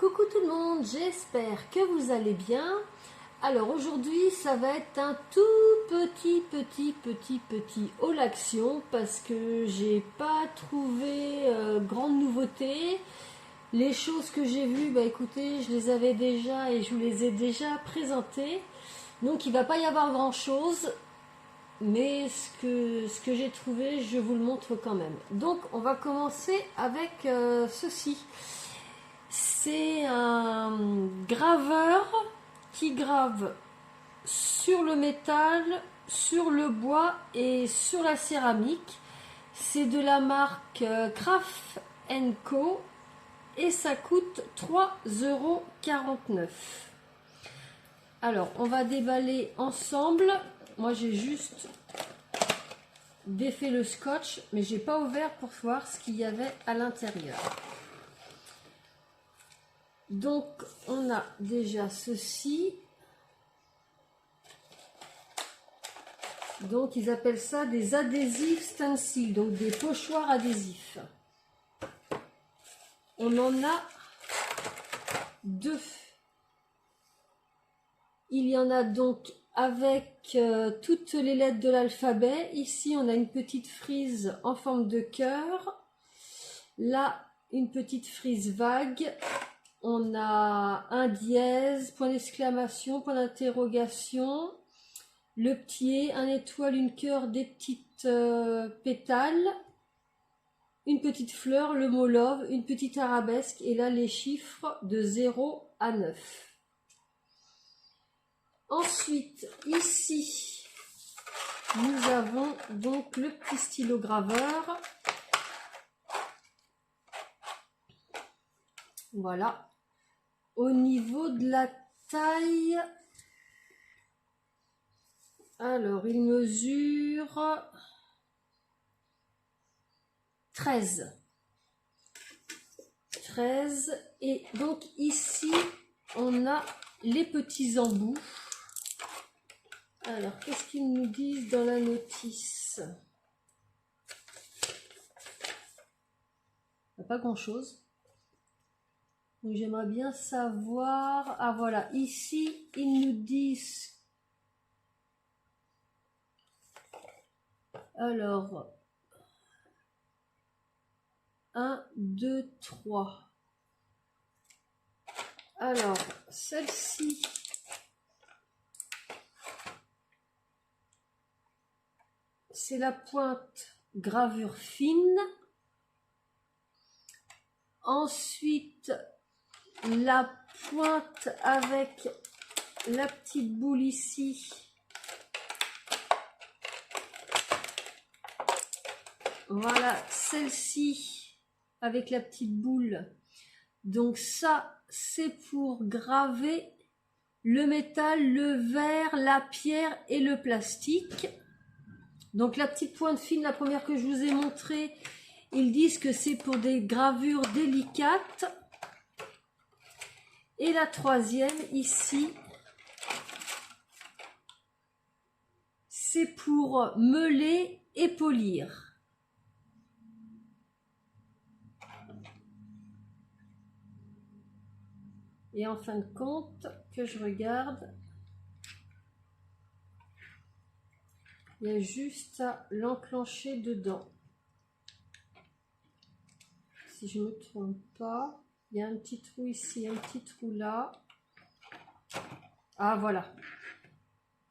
Coucou tout le monde, j'espère que vous allez bien. Alors aujourd'hui ça va être un tout petit haul action parce que j'ai pas trouvé grande nouveauté. Les choses que j'ai vues, bah écoutez, je les avais déjà et je vous les ai déjà présentées. Donc il va pas y avoir grand chose, mais ce que j'ai trouvé, je vous le montre quand même. Donc on va commencer avec ceci. C'est un graveur qui grave sur le métal, sur le bois et sur la céramique. C'est de la marque Craft & Co et ça coûte 3,49 €. Alors, on va déballer ensemble. Moi, j'ai juste défait le scotch, mais j'ai pas ouvert pour voir ce qu'il y avait à l'intérieur. Donc, on a déjà ceci. Donc, ils appellent ça des adhésifs stencil, donc des pochoirs adhésifs. On en a deux. Il y en a donc avec toutes les lettres de l'alphabet. Ici, on a une petite frise en forme de cœur. Là, une petite frise vague. On a un dièse, point d'exclamation, point d'interrogation, le petit E, un étoile, une cœur, des petites pétales, une petite fleur, le mot love, une petite arabesque et là les chiffres de 0 à 9. Ensuite, ici, nous avons donc le petit stylo graveur. Voilà. Au niveau de la taille, alors il mesure 13 et donc ici on a les petits embouts. Alors qu'est-ce qu'ils nous disent dans la notice? Pas grand chose. Donc j'aimerais bien savoir, ah voilà, ici ils nous disent, alors, 1, 2, 3. Alors, celle-ci, c'est la pointe gravure fine. Ensuite, la pointe avec la petite boule ici. Voilà, celle-ci avec la petite boule. Donc ça, c'est pour graver le métal, le verre, la pierre et le plastique. Donc la petite pointe fine, la première que je vous ai montrée, ils disent que c'est pour des gravures délicates. Et la troisième, ici, c'est pour meuler et polir. Et en fin de compte, que je regarde, il y a juste à l'enclencher dedans. Si je ne me trompe pas. Il y a un petit trou ici, un petit trou là. Ah voilà.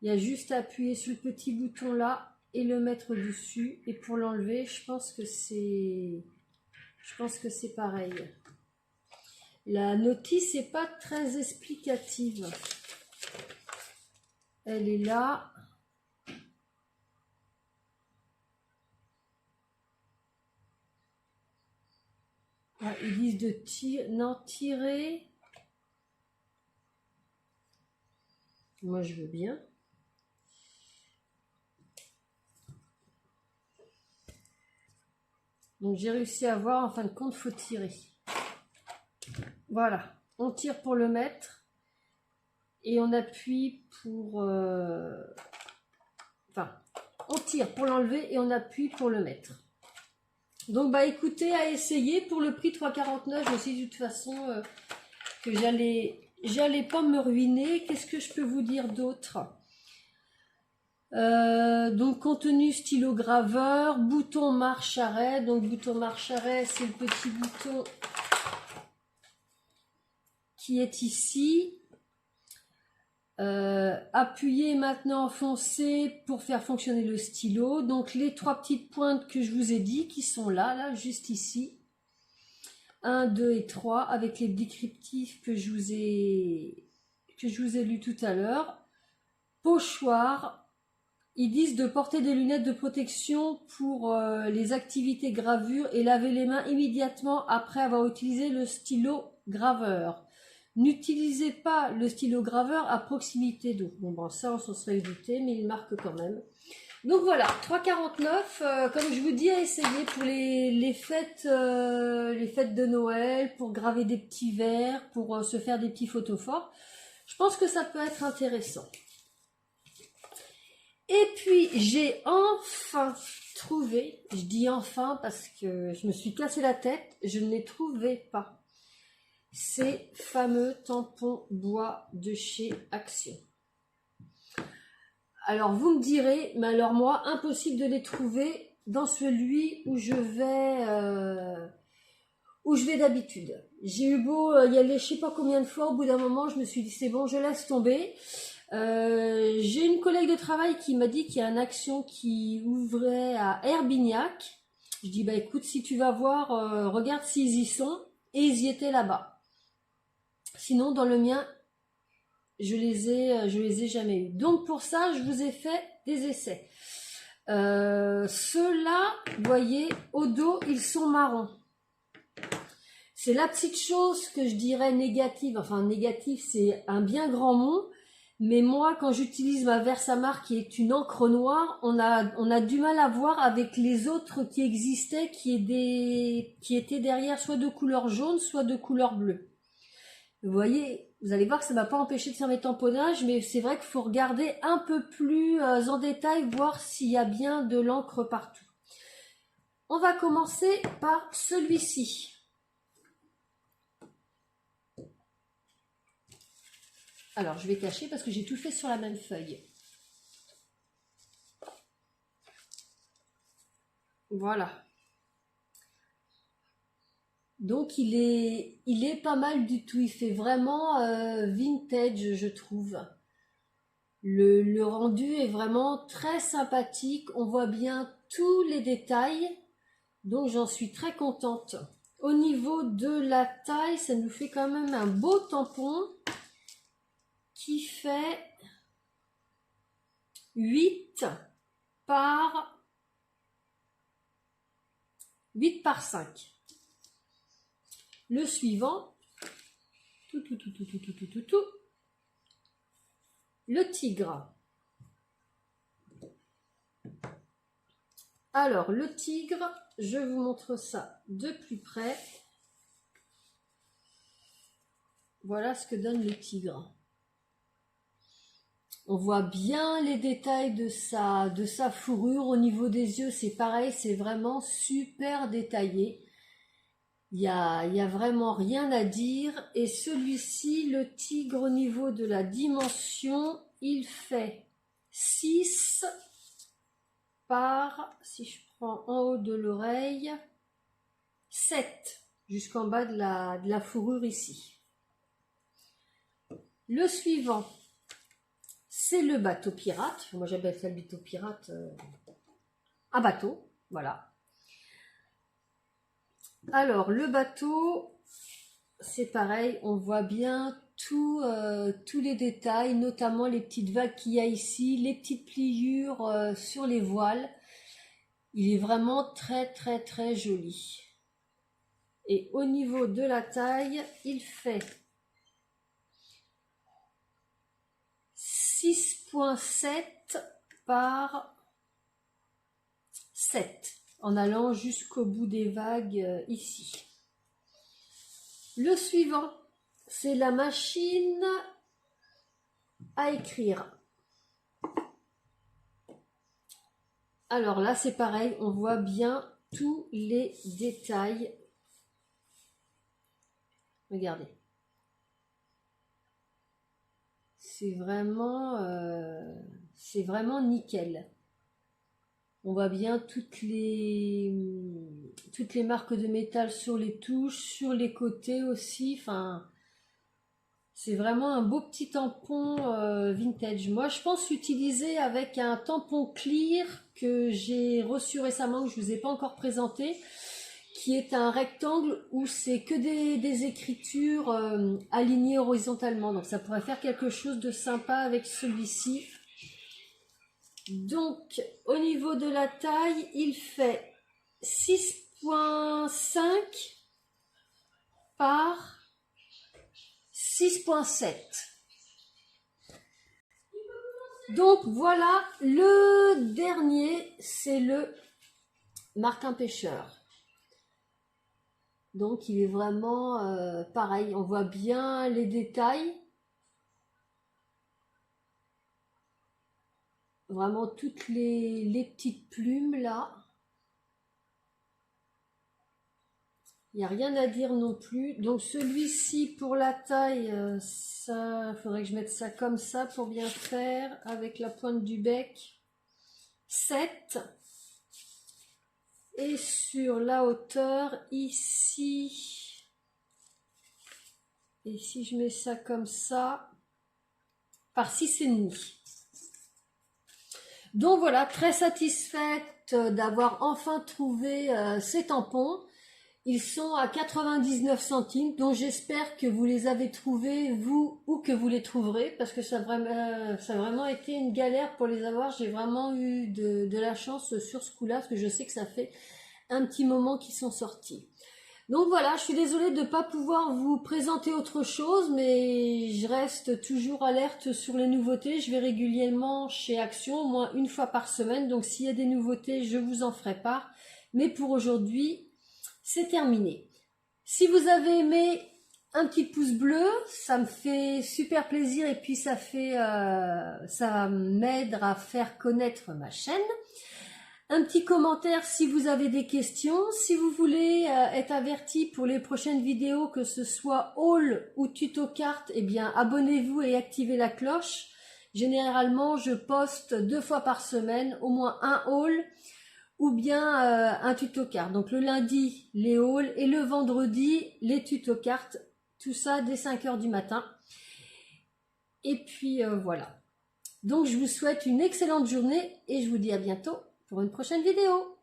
Il y a juste à appuyer sur le petit bouton là et le mettre dessus. Et pour l'enlever, je pense que c'est pareil. La notice n'est pas très explicative. Elle est là. Ah, ils disent de tirer. Moi, je veux bien. Donc, j'ai réussi à voir. En fin de compte, il faut tirer. Voilà. On tire pour le mettre. Et on appuie pour... Enfin, on tire pour l'enlever et on appuie pour le mettre. Donc, bah écoutez, à essayer pour le prix 3,49. Je me suis dit, de toute façon, que j'allais pas me ruiner. Qu'est-ce que je peux vous dire d'autre? Donc contenu stylo graveur, bouton marche-arrêt. Donc bouton marche-arrêt, c'est le petit bouton qui est ici. Appuyez maintenant enfoncé pour faire fonctionner le stylo. Donc les 3 petites pointes que je vous ai dit qui sont là, juste ici. 1, 2 et 3 avec les descriptifs que je vous ai lus tout à l'heure. Pochoir. Ils disent de porter des lunettes de protection pour les activités gravure et laver les mains immédiatement après avoir utilisé le stylo graveur. N'utilisez pas le stylo graveur à proximité d'eau. Bon, ça, on s'en serait évité, mais il marque quand même. Donc voilà, 3,49, comme je vous dis, à essayer pour les fêtes de Noël, pour graver des petits verres, pour se faire des petits photos forts. Je pense que ça peut être intéressant. Et puis, j'ai enfin trouvé, je dis enfin parce que je me suis cassé la tête, je ne les trouvais pas. Ces fameux tampons bois de chez Action. Alors, vous me direz, mais alors moi, impossible de les trouver dans celui où je vais d'habitude. J'ai eu beau y aller je sais pas combien de fois, au bout d'un moment, je me suis dit, c'est bon, je laisse tomber. J'ai une collègue de travail qui m'a dit qu'il y a une Action qui ouvrait à Herbignac. Je dis, bah écoute, si tu vas voir, regarde s'ils y sont. Et ils y étaient là-bas. Sinon, dans le mien, je les ai jamais eus. Donc pour ça, je vous ai fait des essais. Ceux-là, vous voyez, au dos, ils sont marrons. C'est la petite chose que je dirais négative. Enfin, négative, c'est un bien grand mot. Mais moi, quand j'utilise ma Versamark, qui est une encre noire, on a du mal à voir avec les autres qui existaient, qui étaient derrière, soit de couleur jaune, soit de couleur bleue. Vous voyez, vous allez voir que ça ne m'a pas empêché de faire mes tamponnages, mais c'est vrai qu'il faut regarder un peu plus en détail, voir s'il y a bien de l'encre partout. On va commencer par celui-ci. Alors, je vais cacher parce que j'ai tout fait sur la même feuille. Voilà. Donc, il est pas mal du tout. Il fait vraiment vintage, je trouve. Le rendu est vraiment très sympathique. On voit bien tous les détails. Donc, j'en suis très contente. Au niveau de la taille, ça nous fait quand même un beau tampon qui fait 8 par 5. Le suivant, le tigre. Alors, le tigre, je vous montre ça de plus près. Voilà ce que donne le tigre. On voit bien les détails de sa fourrure. Au niveau des yeux, c'est pareil, c'est vraiment super détaillé. Il y a vraiment rien à dire. Et celui-ci, le tigre, au niveau de la dimension, il fait 6 par, si je prends en haut de l'oreille, 7 jusqu'en bas de la fourrure ici. Le suivant, c'est le bateau pirate. Moi, j'appelle ça le bateau pirate. Un bateau, voilà. Alors, le bateau, c'est pareil. On voit bien tous les détails, notamment les petites vagues qu'il y a ici, les petites pliures sur les voiles. Il est vraiment très, très, très joli. Et au niveau de la taille, il fait 6,7 par 7 en allant jusqu'au bout des vagues ici. Le suivant, c'est la machine à écrire. Alors là, c'est pareil, on voit bien tous les détails. Regardez. c'est vraiment nickel. On voit bien toutes les marques de métal sur les touches, sur les côtés aussi. Enfin, c'est vraiment un beau petit tampon vintage. Moi, je pense l'utiliser avec un tampon clear que j'ai reçu récemment, que je vous ai pas encore présenté, qui est un rectangle où c'est que des écritures alignées horizontalement. Donc ça pourrait faire quelque chose de sympa avec celui-ci. Donc au niveau de la taille, il fait 6,5 par 6,7. Donc voilà, le dernier, c'est le Martin Pêcheur. Donc il est vraiment pareil, on voit bien les détails. Vraiment toutes les petites plumes là. Il n'y a rien à dire non plus. Donc celui-ci pour la taille, ça, faudrait que je mette ça comme ça pour bien faire avec la pointe du bec. 7. Et sur la hauteur ici, et si je mets ça comme ça, par 6,5. Donc voilà, très satisfaite d'avoir enfin trouvé ces tampons. Ils sont à 99 centimes, donc j'espère que vous les avez trouvés, vous, ou que vous les trouverez, parce que ça a vraiment été une galère pour les avoir. J'ai vraiment eu de la chance sur ce coup-là, parce que je sais que ça fait un petit moment qu'ils sont sortis. Donc voilà, je suis désolée de ne pas pouvoir vous présenter autre chose, mais je reste toujours alerte sur les nouveautés. Je vais régulièrement chez Action, au moins une fois par semaine, donc s'il y a des nouveautés, je vous en ferai part. Mais pour aujourd'hui, c'est terminé. Si vous avez aimé, un petit pouce bleu, ça me fait super plaisir et puis ça m'aide à faire connaître ma chaîne. Un petit commentaire si vous avez des questions. Si vous voulez être averti pour les prochaines vidéos, que ce soit haul ou tuto carte, eh bien abonnez-vous et activez la cloche. Généralement, je poste 2 fois par semaine, au moins un haul ou bien un tuto carte. Donc le lundi, les hauls et le vendredi, les tuto cartes. Tout ça dès 5 h du matin. Et puis voilà. Donc je vous souhaite une excellente journée et je vous dis à bientôt pour une prochaine vidéo.